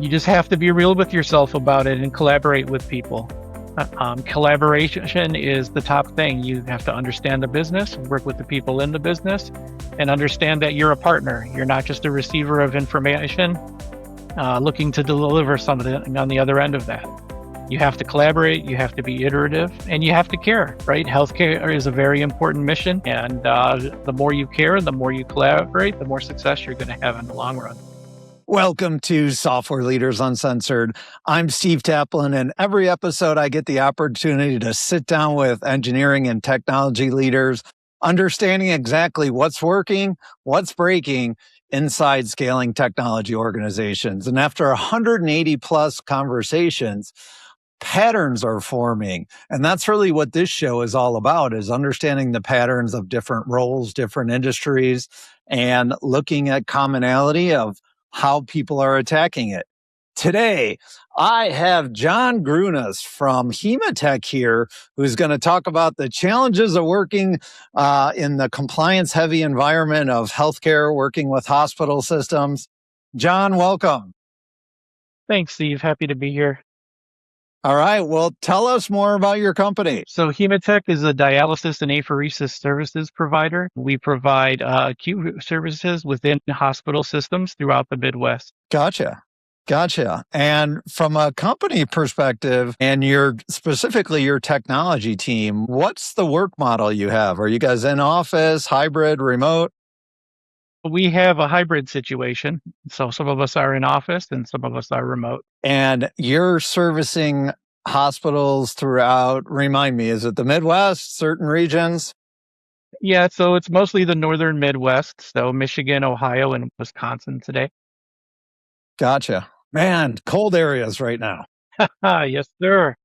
You just have to be real with yourself about it and collaborate with people. Collaboration is the top thing. You have to understand the business, work with the people in the business, and understand that you're a partner. You're not just a receiver of information looking to deliver something on the other end of that. You have to collaborate, you have to be iterative, and you have to care, right? Healthcare is a very important mission, and the more you care, the more you collaborate, the more success you're going to have in the long run. Welcome to Software Leaders Uncensored. I'm Steve Taplin, and every episode I get the opportunity to sit down with engineering and technology leaders, understanding exactly what's working, what's breaking inside scaling technology organizations. And after 180 plus conversations, patterns are forming. And that's really what this show is all about, is understanding the patterns of different roles, different industries, and looking at commonality of how people are attacking it. Today, I have John Grunas from Hematech here, who's going to talk about the challenges of working in the compliance-heavy environment of healthcare, working with hospital systems. John, welcome. Thanks, Steve. Happy to be here. All right. Well, tell us more about your company. So Hema-Tec is a dialysis and apheresis services provider. We provide acute services within hospital systems throughout the Midwest. Gotcha. And from a company perspective and specifically your technology team, what's the work model you have? Are you guys in office, hybrid, remote? We have a hybrid situation. So some of us are in office and some of us are remote. And you're servicing hospitals throughout, remind me, is it the Midwest, certain regions? Yeah, so it's mostly the northern Midwest. So Michigan, Ohio, and Wisconsin today. Gotcha. Man, cold areas right now. Yes, sir.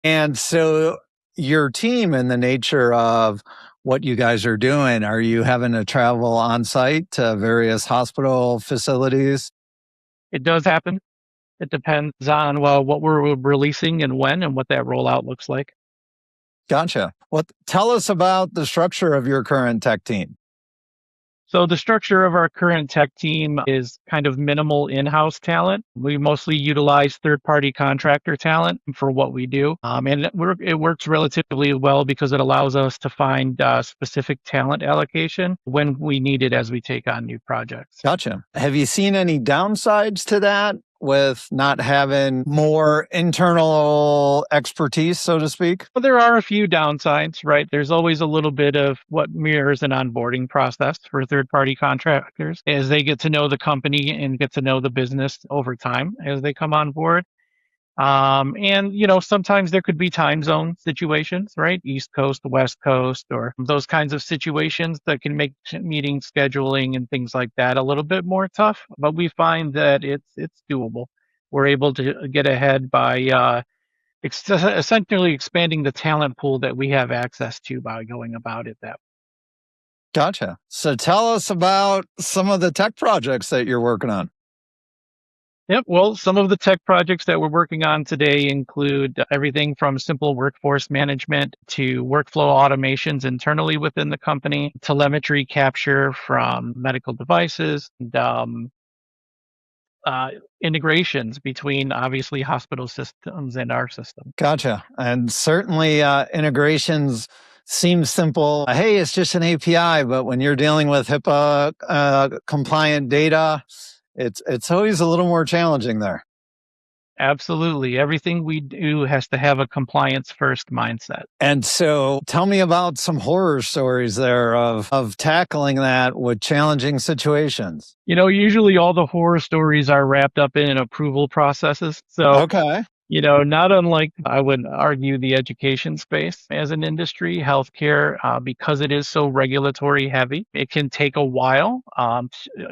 And so your team and the nature of what you guys are doing, are you having to travel on site to various hospital facilities? It does happen. It depends on what we're releasing and when and what that rollout looks like. Gotcha. Well, tell us about the structure of your current tech team. So the structure of our current tech team is kind of minimal in-house talent. We mostly utilize third-party contractor talent for what we do. And it works relatively well because it allows us to find specific talent allocation when we need it as we take on new projects. Gotcha. Have you seen any downsides to that with not having more internal expertise, so to speak? Well, there are a few downsides, right? There's always a little bit of what mirrors an onboarding process for third-party contractors as they get to know the company and get to know the business over time as they come on board. And, sometimes there could be time zone situations, right? East Coast, West Coast, or those kinds of situations that can make meeting scheduling and things like that a little bit more tough. But we find that it's doable. We're able to get ahead by essentially expanding the talent pool that we have access to by going about it that way. Gotcha. So tell us about some of the tech projects that you're working on. Yep. Well, some of the tech projects that we're working on today include everything from simple workforce management to workflow automations internally within the company, telemetry capture from medical devices, and integrations between obviously hospital systems and our system. Gotcha. And certainly integrations seem simple. Hey, it's just an API, but when you're dealing with HIPAA compliant data, it's always a little more challenging there. Absolutely. Everything we do has to have a compliance first mindset. And so tell me about some horror stories there of tackling that with challenging situations. Usually all the horror stories are wrapped up in approval processes. So, okay. Not unlike, I would argue, the education space as an industry, healthcare, because it is so regulatory heavy, it can take a while to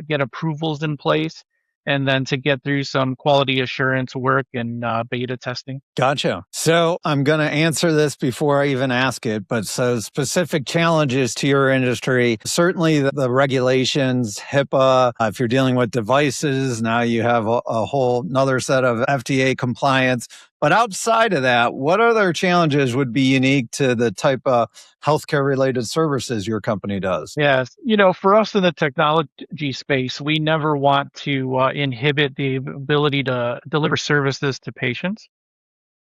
get approvals in place and then to get through some quality assurance work and beta testing. Gotcha. So I'm going to answer this before I even ask it, but so specific challenges to your industry, certainly the regulations, HIPAA, if you're dealing with devices, now you have a whole another set of FDA compliance. But outside of that, what other challenges would be unique to the type of healthcare related services your company does? Yes. For us in the technology space, we never want to inhibit the ability to deliver services to patients,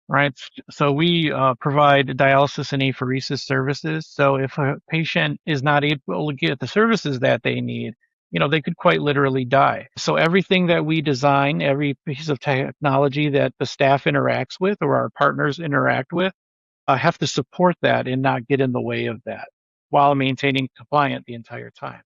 right? So we provide dialysis and apheresis services. So if a patient is not able to get the services that they need, they could quite literally die. So everything that we design, every piece of technology that the staff interacts with or our partners interact with, have to support that and not get in the way of that while maintaining compliant the entire time.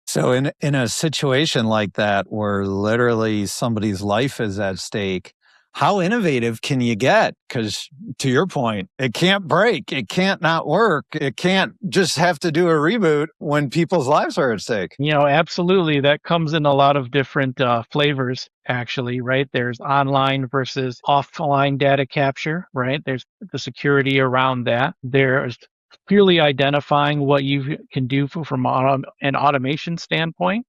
So in a situation like that where literally somebody's life is at stake, how innovative can you get? Because to your point, it can't break, it can't not work, it can't just have to do a reboot when people's lives are at stake. Absolutely. That comes in a lot of different flavors, actually, right? There's online versus offline data capture, right? There's the security around that. There's clearly identifying what you can do from an automation standpoint,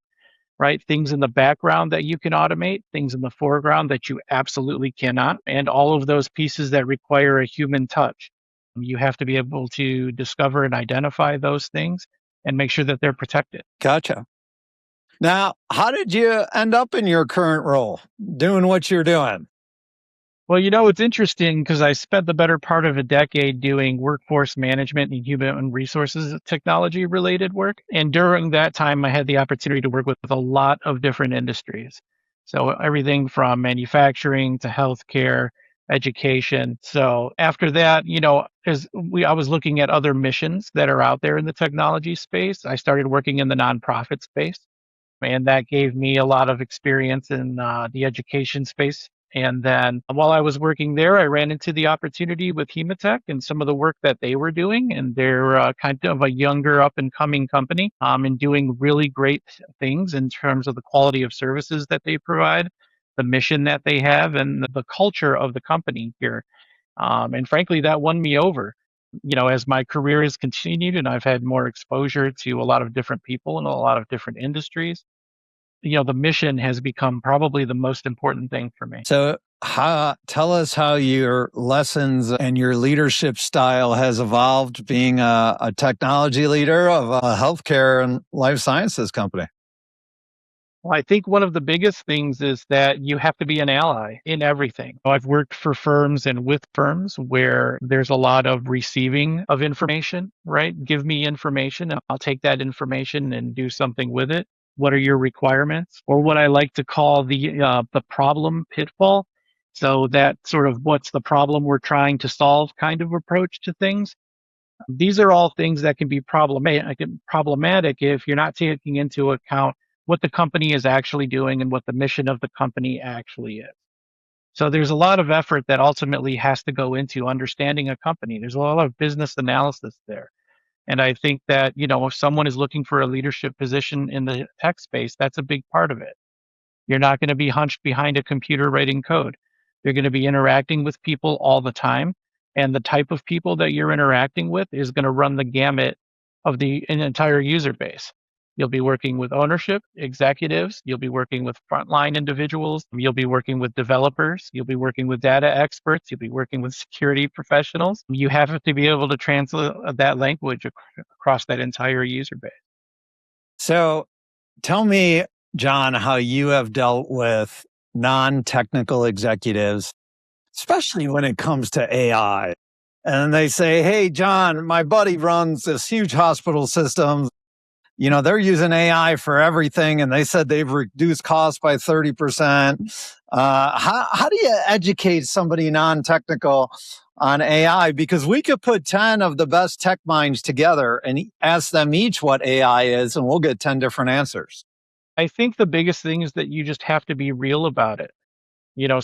right? Things in the background that you can automate, things in the foreground that you absolutely cannot, and all of those pieces that require a human touch. You have to be able to discover and identify those things and make sure that they're protected. Gotcha. Now, how did you end up in your current role doing what you're doing? Well, it's interesting because I spent the better part of a decade doing workforce management and human resources technology related work. And during that time, I had the opportunity to work with a lot of different industries. So everything from manufacturing to healthcare, education. So after that, I was looking at other missions that are out there in the technology space. I started working in the nonprofit space, and that gave me a lot of experience in the education space. And then while I was working there, I ran into the opportunity with Hematech and some of the work that they were doing. And they're kind of a younger, up and coming company, and doing really great things in terms of the quality of services that they provide, the mission that they have, and the culture of the company here. And frankly, that won me over. As my career has continued and I've had more exposure to a lot of different people in a lot of different industries, the mission has become probably the most important thing for me. So, tell us how your lessons and your leadership style has evolved being a technology leader of a healthcare and life sciences company. Well, I think one of the biggest things is that you have to be an ally in everything. I've worked for firms and with firms where there's a lot of receiving of information, right? Give me information, and I'll take that information and do something with it. What are your requirements? Or what I like to call the problem pitfall. So that sort of what's the problem we're trying to solve kind of approach to things. These are all things that can be problematic if you're not taking into account what the company is actually doing and what the mission of the company actually is. So there's a lot of effort that ultimately has to go into understanding a company. There's a lot of business analysis there. And I think that, if someone is looking for a leadership position in the tech space, that's a big part of it. You're not going to be hunched behind a computer writing code. You're going to be interacting with people all the time. And the type of people that you're interacting with is going to run the gamut of the an entire user base. You'll be working with ownership, executives. You'll be working with frontline individuals. You'll be working with developers. You'll be working with data experts. You'll be working with security professionals. You have to be able to translate that language across that entire user base. So, tell me, John, how you have dealt with non technical executives, especially when it comes to AI. And they say, hey, John, my buddy runs this huge hospital system. They're using AI for everything, and they said they've reduced costs by 30%. How do you educate somebody non-technical on AI? Because we could put 10 of the best tech minds together and ask them each what AI is, and we'll get 10 different answers. I think the biggest thing is that you just have to be real about it.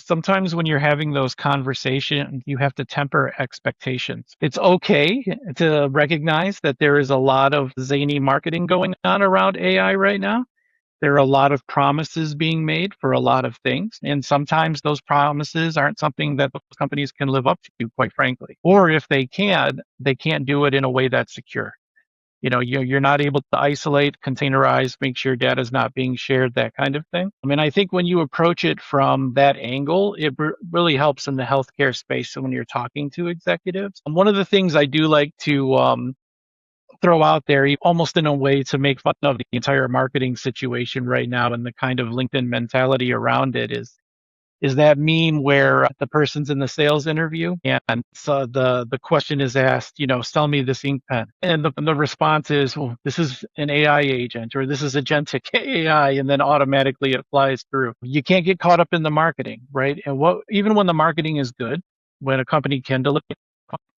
Sometimes when you're having those conversations, you have to temper expectations. It's okay to recognize that there is a lot of zany marketing going on around AI right now. There are a lot of promises being made for a lot of things. And sometimes those promises aren't something that those companies can live up to, quite frankly. Or if they can, they can't do it in a way that's secure. You're not able to isolate, containerize, make sure data is not being shared, that kind of thing. I mean, I think when you approach it from that angle, it really helps in the healthcare space. So when you're talking to executives, one of the things I do like to throw out there, almost in a way to make fun of the entire marketing situation right now and the kind of LinkedIn mentality around it, is that meme where the person's in the sales interview and so the question is asked, sell me this ink pen. And the response is, well, this is an AI agent or this is agentic AI, and then automatically it flies through. You can't get caught up in the marketing, right? And even when the marketing is good, when a company can deliver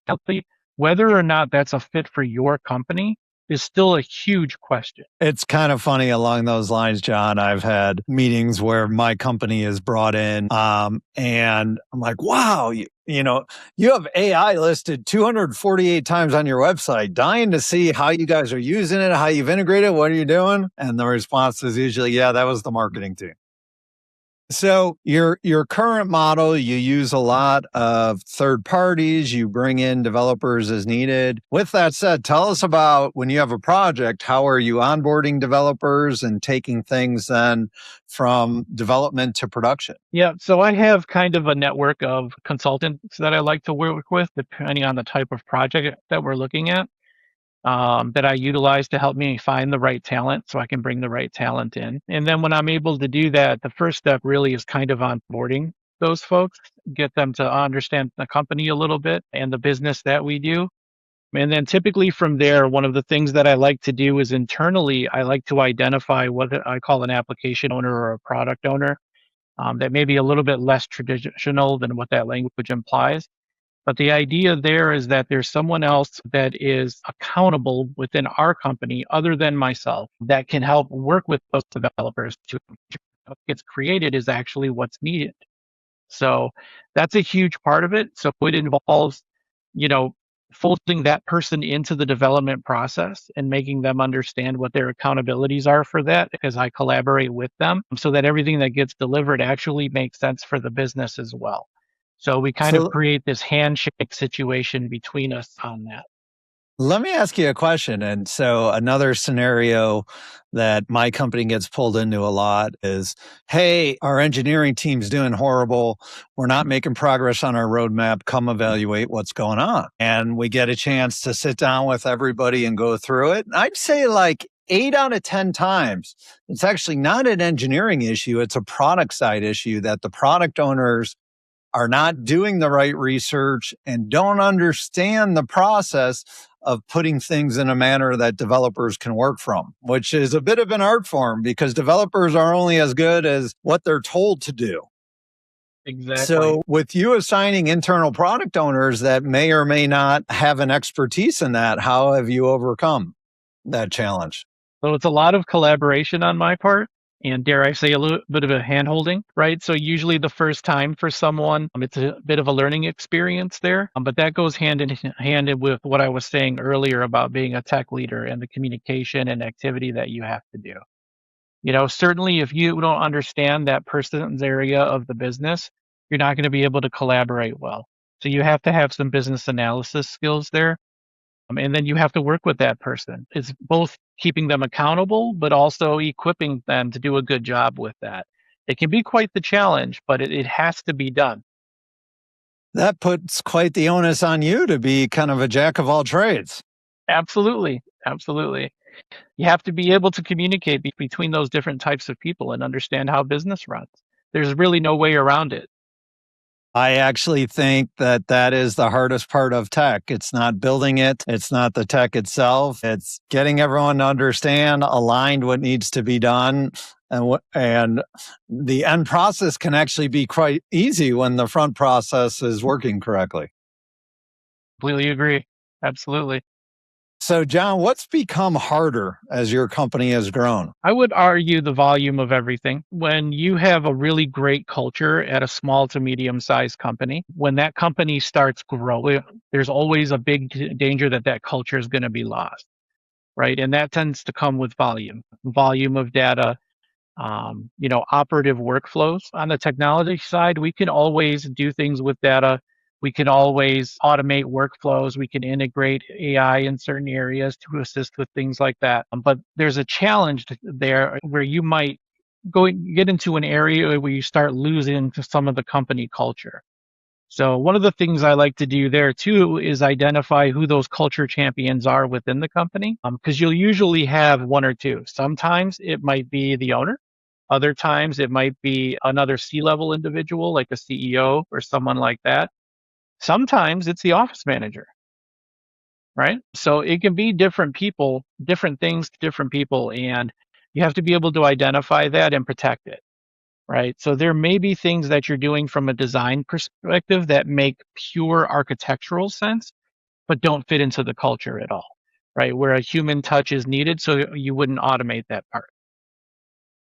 healthy, whether or not that's a fit for your company is still a huge question. It's kind of funny along those lines, John. I've had meetings where my company is brought in, and I'm like, wow, you have AI listed 248 times on your website, dying to see how you guys are using it, how you've integrated, what are you doing? And the response is usually, yeah, that was the marketing team. So your current model, you use a lot of third parties, you bring in developers as needed. With that said, tell us about when you have a project, how are you onboarding developers and taking things then from development to production? Yeah, so I have kind of a network of consultants that I like to work with, depending on the type of project that we're looking at, that I utilize to help me find the right talent so I can bring the right talent in. And then when I'm able to do that, the first step really is kind of onboarding those folks, get them to understand the company a little bit and the business that we do. And then typically from there, one of the things that I like to do is internally, I like to identify what I call an application owner or a product owner, that may be a little bit less traditional than what that language implies. But the idea there is that there's someone else that is accountable within our company other than myself that can help work with those developers to what gets created is actually what's needed. So that's a huge part of it. So it involves, you know, folding that person into the development process and making them understand what their accountabilities are for that as I collaborate with them so that everything that gets delivered actually makes sense for the business as well. So we kind of So create this handshake situation between us on that. let me ask you a question. And so another scenario that my company gets pulled into a lot is, hey, our engineering team's doing horrible. We're not making progress on our roadmap. Come evaluate what's going on. And we get a chance to sit down with everybody and go through it. I'd say like 8 out of 10 times, it's actually not an engineering issue. It's a product side issue that the product owners are not doing the right research and don't understand the process of putting things in a manner that developers can work from, which is a bit of an art form because developers are only as good as what they're told to do. Exactly. So, with you assigning internal product owners that may or may not have an expertise in that, how have you overcome that challenge? So it's a lot of collaboration on my part, and dare I say a little bit of a hand holding, right? So usually the first time for someone, it's a bit of a learning experience there, but that goes hand in hand with what I was saying earlier about being a tech leader and the communication and activity that you have to do. Certainly if you don't understand that person's area of the business, you're not going to be able to collaborate well. So you have to have some business analysis skills there, and then you have to work with that person. It's both keeping them accountable, but also equipping them to do a good job with that. It can be quite the challenge, but it has to be done. That puts quite the onus on you to be kind of a jack of all trades. Absolutely. Absolutely. You have to be able to communicate between those different types of people and understand how business runs. There's really no way around it. I actually think that that is the hardest part of tech. It's not building it. It's not the tech itself. It's getting everyone to understand, aligned what needs to be done. And the end process can actually be quite easy when the front process is working correctly. Completely agree. Absolutely. So, John, what's become harder as your company has grown? I would argue the volume of everything. When you have a really great culture at a small to medium sized company, when that company starts growing, there's always a big danger that that culture is going to be lost, right? And that tends to come with volume of data, operative workflows. On the technology side, we can always do things with data We can always automate workflows. We can integrate AI in certain areas to assist with things like that. But there's a challenge there where you might get into an area where you start losing to some of the company culture. So one of the things I like to do there too is identify who those culture champions are within the company, because you'll usually have one or two. Sometimes it might be the owner. Other times it might be another C-level individual, like a CEO or someone like that. Sometimes it's the office manager, right? So it can be different people, different things to different people, and you have to be able to identify that and protect it, right? So there may be things that you're doing from a design perspective that make pure architectural sense, but don't fit into the culture at all, right? Where a human touch is needed, so you wouldn't automate that part.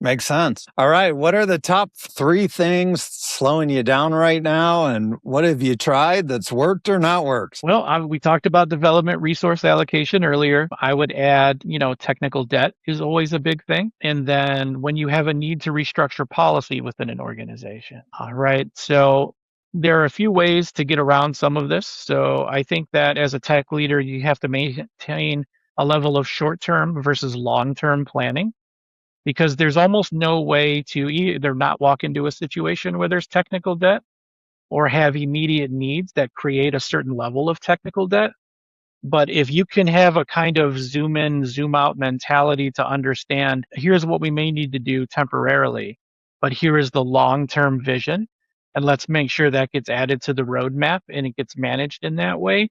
Makes sense. All right. What are the top 3 things slowing you down right now? And what have you tried that's worked or not worked? Well, we talked about development resource allocation earlier. I would add, technical debt is always a big thing. And then when you have a need to restructure policy within an organization. All right. So there are a few ways to get around some of this. So I think that as a tech leader, you have to maintain a level of short term versus long term planning, because there's almost no way to either not walk into a situation where there's technical debt or have immediate needs that create a certain level of technical debt. But if you can have a kind of zoom in, zoom out mentality to understand, here's what we may need to do temporarily, but here is the long term vision. And let's make sure that gets added to the roadmap and it gets managed in that way.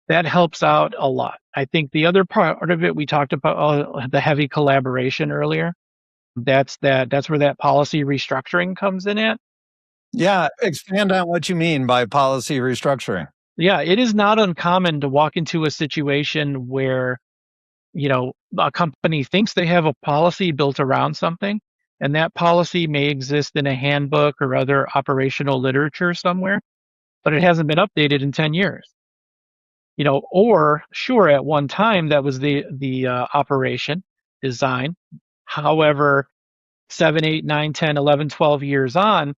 That helps out a lot. I think the other part of it, we talked about the heavy collaboration earlier. That's where that policy restructuring comes in at. Yeah. Expand on what you mean by policy restructuring. Yeah, it is not uncommon to walk into a situation where, a company thinks they have a policy built around something, and that policy may exist in a handbook or other operational literature somewhere, but it hasn't been updated in 10 years. Or sure, at one time that was the operation design. However, 7, 8, 9, 10, 11, 12 years on,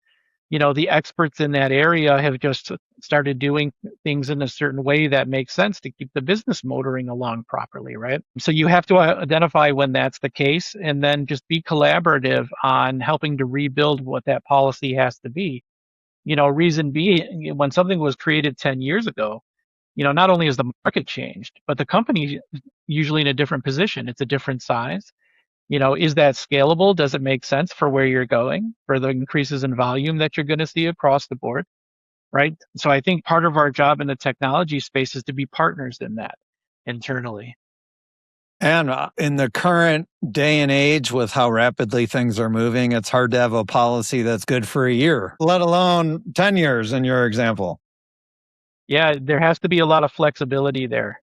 the experts in that area have just started doing things in a certain way that makes sense to keep the business motoring along properly, right? So you have to identify when that's the case and then just be collaborative on helping to rebuild what that policy has to be. Reason being, when something was created 10 years ago, not only has the market changed, but the company usually in a different position. It's a different size. Is that scalable? Does it make sense for where you're going, for the increases in volume that you're going to see across the board, right? So I think part of our job in the technology space is to be partners in that internally. And in the current day and age, with how rapidly things are moving, it's hard to have a policy that's good for a year, let alone 10 years in your example. Yeah, there has to be a lot of flexibility there.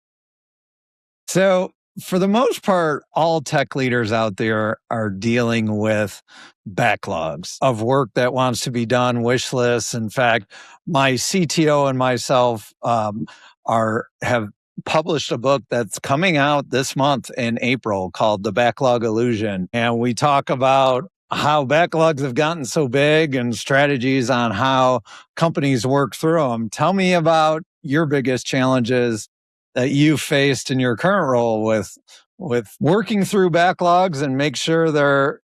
So, for the most part, all tech leaders out there are dealing with backlogs of work that wants to be done, wish lists. In fact, my CTO and myself have published a book that's coming out this month in April called The Backlog Illusion. And we talk about how backlogs have gotten so big and strategies on how companies work through them. Tell me about your biggest challenges that you faced in your current role with working through backlogs and make sure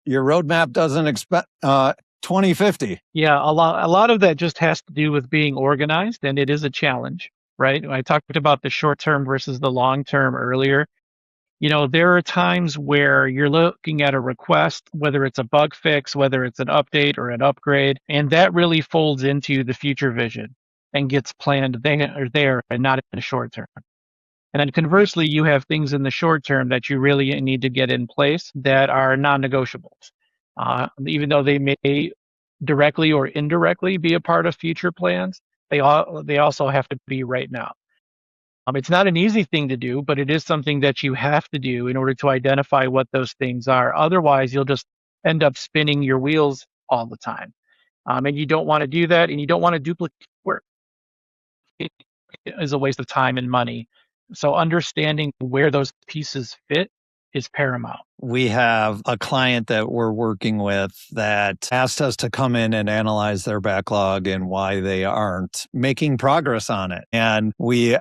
your roadmap doesn't expect 2050. Yeah, a lot of that just has to do with being organized, and it is a challenge, right? I talked about the short term versus the long term earlier. There are times where you're looking at a request, whether it's a bug fix, whether it's an update or an upgrade, and that really folds into the future vision and gets planned there and not in the short term. And then conversely, you have things in the short term that you really need to get in place that are non-negotiables. Even though they may directly or indirectly be a part of future plans, they also have to be right now. It's not an easy thing to do, but it is something that you have to do in order to identify what those things are. Otherwise, you'll just end up spinning your wheels all the time. And you don't want to do that, and you don't want to duplicate work. It is a waste of time and money. So understanding where those pieces fit is paramount. We have a client that we're working with that asked us to come in and analyze their backlog and why they aren't making progress on it. And we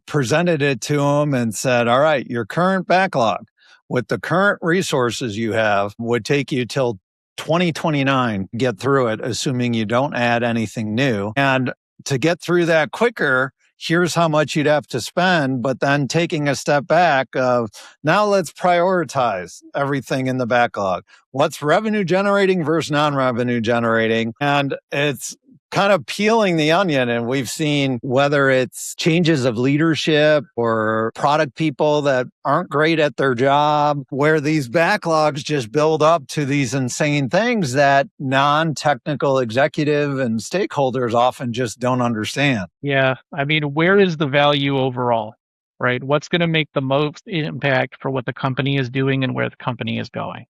presented it to them and said, all right, your current backlog with the current resources you have would take you till 2029 to get through it, assuming you don't add anything new. And to get through that quicker, here's how much you'd have to spend, but then taking a step back of now let's prioritize everything in the backlog. What's revenue generating versus non-revenue generating? And it's kind of peeling the onion. And we've seen whether it's changes of leadership or product people that aren't great at their job, where these backlogs just build up to these insane things that non-technical executive and stakeholders often just don't understand. Yeah. I mean, where is the value overall, right? What's going to make the most impact for what the company is doing and where the company is going?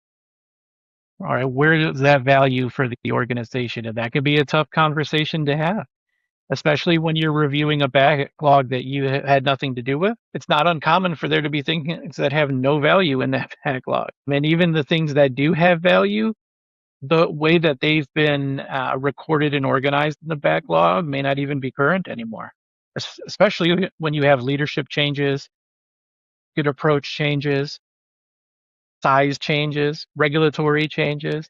All right. Where is that value for the organization? And that could be a tough conversation to have, especially when you're reviewing a backlog that you had nothing to do with. It's not uncommon for there to be things that have no value in that backlog. And even the things that do have value, the way that they've been recorded and organized in the backlog may not even be current anymore, especially when you have leadership changes, good approach changes, size changes, regulatory changes.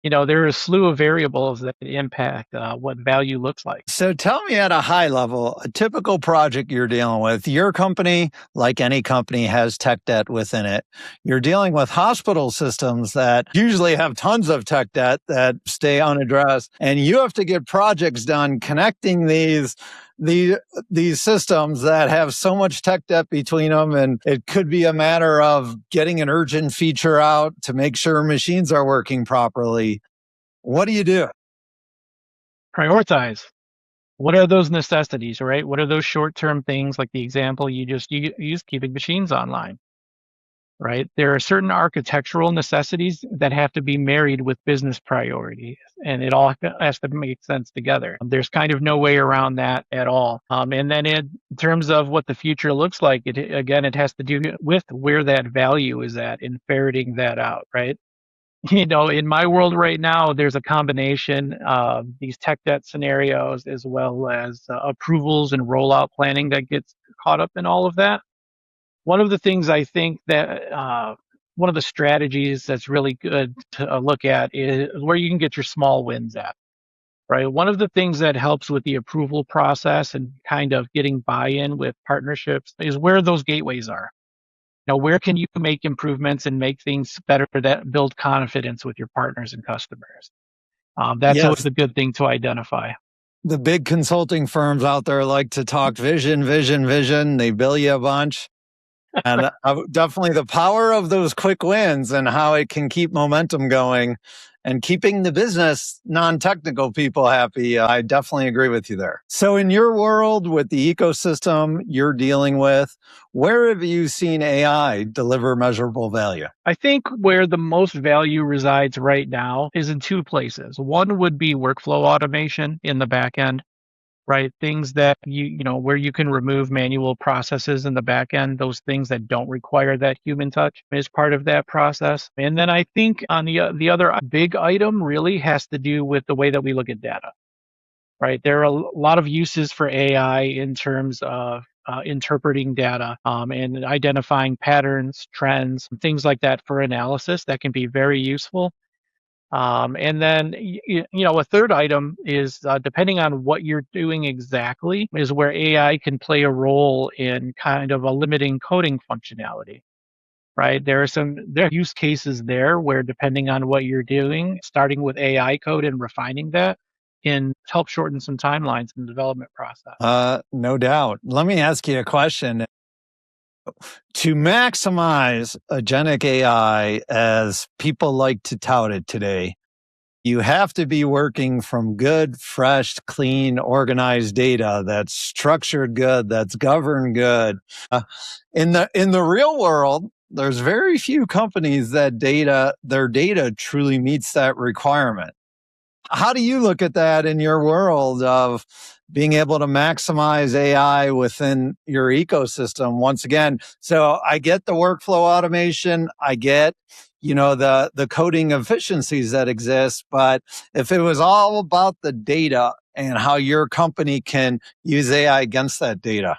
There are a slew of variables that impact what value looks like. So tell me at a high level, a typical project you're dealing with. Your company, like any company, has tech debt within it. You're dealing with hospital systems that usually have tons of tech debt that stay unaddressed. And you have to get projects done connecting these systems that have so much tech debt between them. And it could be a matter of getting an urgent feature out to make sure machines are working properly. What do you do? Prioritize. What are those necessities, right? What are those short-term things, like the example you just used, keeping machines online, right? There are certain architectural necessities that have to be married with business priorities, and it all has to make sense together. There's kind of no way around that at all. And then in terms of what the future looks like, it has to do with where that value is at in ferreting that out, right? In my world right now, there's a combination of these tech debt scenarios as well as approvals and rollout planning that gets caught up in all of that. One of the things I think that one of the strategies that's really good to look at is where you can get your small wins at, right? One of the things that helps with the approval process and kind of getting buy-in with partnerships is where those gateways are. Where can you make improvements and make things better that build confidence with your partners and customers? That's always Yes. a good thing to identify. The big consulting firms out there like to talk vision, vision, vision. They bill you a bunch. And definitely the power of those quick wins and how it can keep momentum going and keeping the business non-technical people happy. I definitely agree with you there. So in your world with the ecosystem you're dealing with, where have you seen AI deliver measurable value? I think where the most value resides right now is in two places. One would be workflow automation in the back end, right? Things that where you can remove manual processes in the back end, those things that don't require that human touch is part of that process. And then I think on the other big item really has to do with the way that we look at data, right? There are a lot of uses for AI in terms of interpreting data and identifying patterns, trends, things like that for analysis that can be very useful. And then, a third item is depending on what you're doing exactly, is where AI can play a role in kind of a limiting coding functionality, right? There are use cases there where depending on what you're doing, starting with AI code and refining that can help shorten some timelines in the development process. No doubt. Let me ask you a question. To maximize agentic AI, as people like to tout it today, you have to be working from good, fresh, clean, organized data that's structured good, that's governed good. In the real world, there's very few companies that their data truly meets that requirement. How do you look at that in your world of being able to maximize AI within your ecosystem? Once again, so I get the workflow automation, I get the coding efficiencies that exist, but if it was all about the data and how your company can use AI against that data.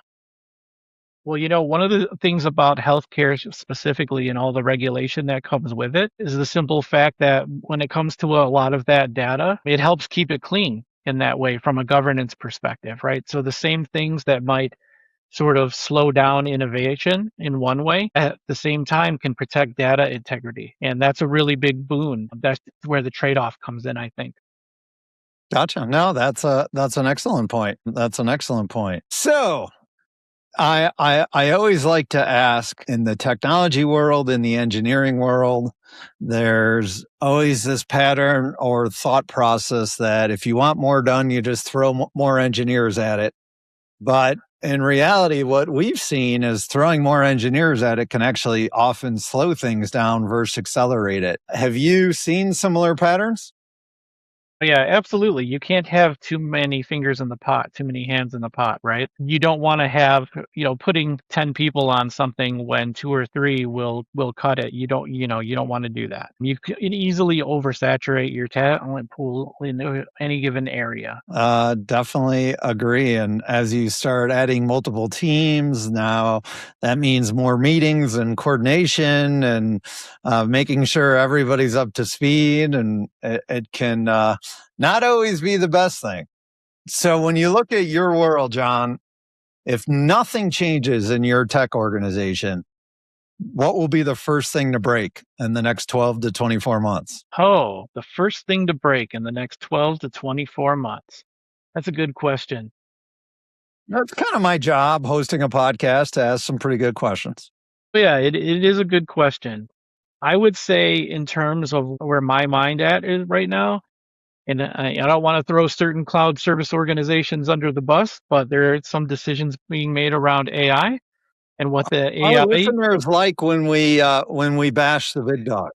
Well, one of the things about healthcare specifically and all the regulation that comes with it is the simple fact that when it comes to a lot of that data, it helps keep it clean in that way from a governance perspective, right? So the same things that might sort of slow down innovation in one way at the same time can protect data integrity. And that's a really big boon. That's where the trade-off comes in, I think. Gotcha. No, that's an excellent point. That's an excellent point. So I always like to ask, in the technology world, in the engineering world, there's always this pattern or thought process that if you want more done, you just throw more engineers at it. But in reality, what we've seen is throwing more engineers at it can actually often slow things down versus accelerate it. Have you seen similar patterns? Yeah, absolutely. You can't have too many fingers in the pot, too many hands in the pot, right? You don't want to have, putting 10 people on something when two or three will cut it. You don't want to do that. You can easily oversaturate your talent pool in any given area. Definitely agree. And as you start adding multiple teams, now that means more meetings and coordination and making sure everybody's up to speed. And it can not always be the best thing. So when you look at your world, John, if nothing changes in your tech organization, what will be the first thing to break in the next 12 to 24 months? Oh, the first thing to break in the next 12 to 24 months. That's a good question. That's kind of my job, hosting a podcast, to ask some pretty good questions. But yeah, it is a good question. I would say in terms of where my mind at is right now, and I don't want to throw certain cloud service organizations under the bus, but there are some decisions being made around AI and what the Our AI. listeners like when we bash the big dog.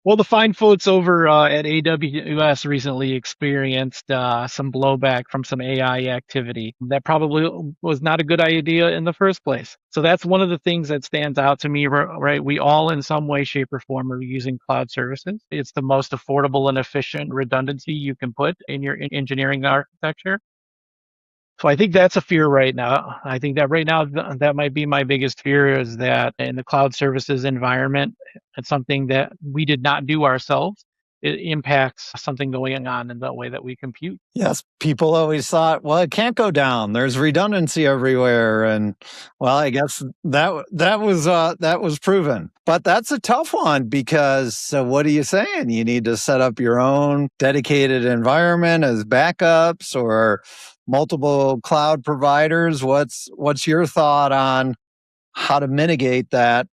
Well, the fine folks over at AWS recently experienced some blowback from some AI activity that probably was not a good idea in the first place. So that's one of the things that stands out to me, right? We all, in some way, shape, or form, are using cloud services. It's the most affordable and efficient redundancy you can put in your engineering architecture. So I think that's a fear right now. I think that right now that might be my biggest fear, is that in the cloud services environment, it's something that we did not do ourselves. It impacts something going on in the way that we compute. Yes, people always thought, well, it can't go down. There's redundancy everywhere, and well, I guess that was proven. But that's a tough one because so what are you saying? You need to set up your own dedicated environment as backups or multiple cloud providers. What's your thought on how to mitigate that?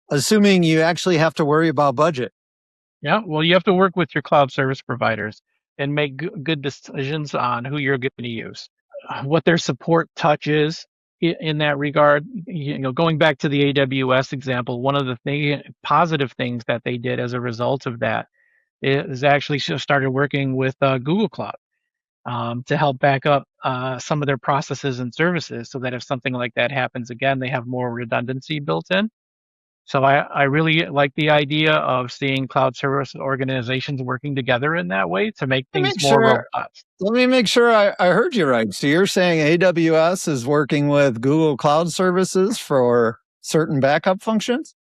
Assuming you actually have to worry about budget. Yeah, well, you have to work with your cloud service providers and make good decisions on who you're going to use, what their support touch is in that regard. Going back to the AWS example, one of the positive things that they did as a result of that is actually started working with Google Cloud to help back up some of their processes and services, so that if something like that happens again, they have more redundancy built in. So I really like the idea of seeing cloud service organizations working together in that way to make Let me things make more sure. robust Let me make sure I heard you right. So you're saying AWS is working with Google Cloud Services for certain backup functions?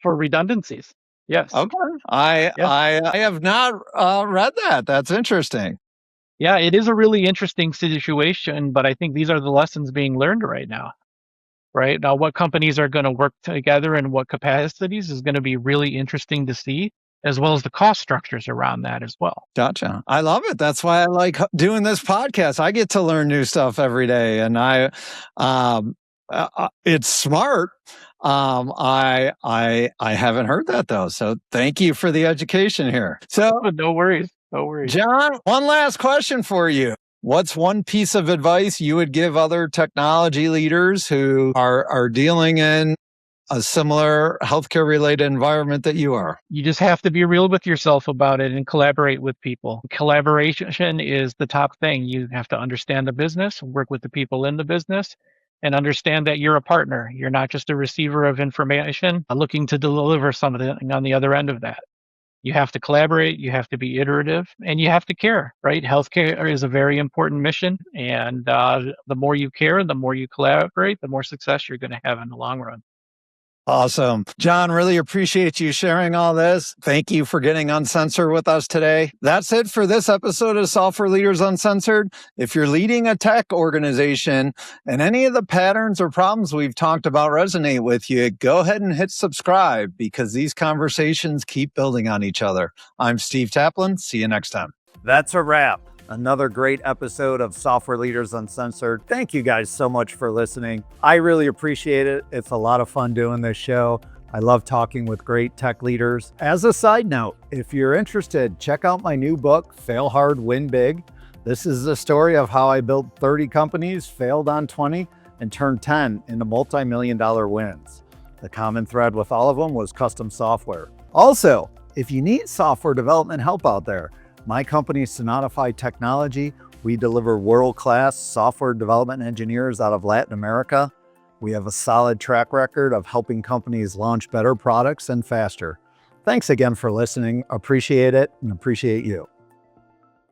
for redundancies. Yes. Okay. Yeah. I have not read that. That's interesting. Yeah, it is a really interesting situation, but I think these are the lessons being learned right now. Right now, what companies are going to work together and what capacities is going to be really interesting to see, as well as the cost structures around that as well. Gotcha. I love it. That's why I like doing this podcast. I get to learn new stuff every day, and it's smart. I haven't heard that though. So thank you for the education here. So No worries. No worries. John, one last question for you. What's one piece of advice you would give other technology leaders who are dealing in a similar healthcare related environment that you are. You just have to be real with yourself about it and collaborate with people. Collaboration is the top thing. You have to understand the business, work with the people in the business, and understand that you're a partner. You're not just a receiver of information looking to deliver something on the other end of that. You have to collaborate, you have to be iterative, and you have to care, right? Healthcare is a very important mission. And the more you care, the more you collaborate, the more success you're going to have in the long run. Awesome. John, really appreciate you sharing all this. Thank you for getting Uncensored with us today. That's it for this episode of Software Leaders Uncensored. If you're leading a tech organization and any of the patterns or problems we've talked about resonate with you, go ahead and hit subscribe because these conversations keep building on each other. I'm Steve Taplin. See you next time. That's a wrap. Another great episode of Software Leaders Uncensored. Thank you guys so much for listening. I really appreciate it. It's a lot of fun doing this show. I love talking with great tech leaders. As a side note, if you're interested, check out my new book, Fail Hard, Win Big. This is the story of how I built 30 companies, failed on 20, and turned 10 into multi-million-dollar wins. The common thread with all of them was custom software. Also, if you need software development help out there, my company, Sonatafy Technology, we deliver world-class software development engineers out of Latin America. We have a solid track record of helping companies launch better products and faster. Thanks again for listening. Appreciate it and appreciate you.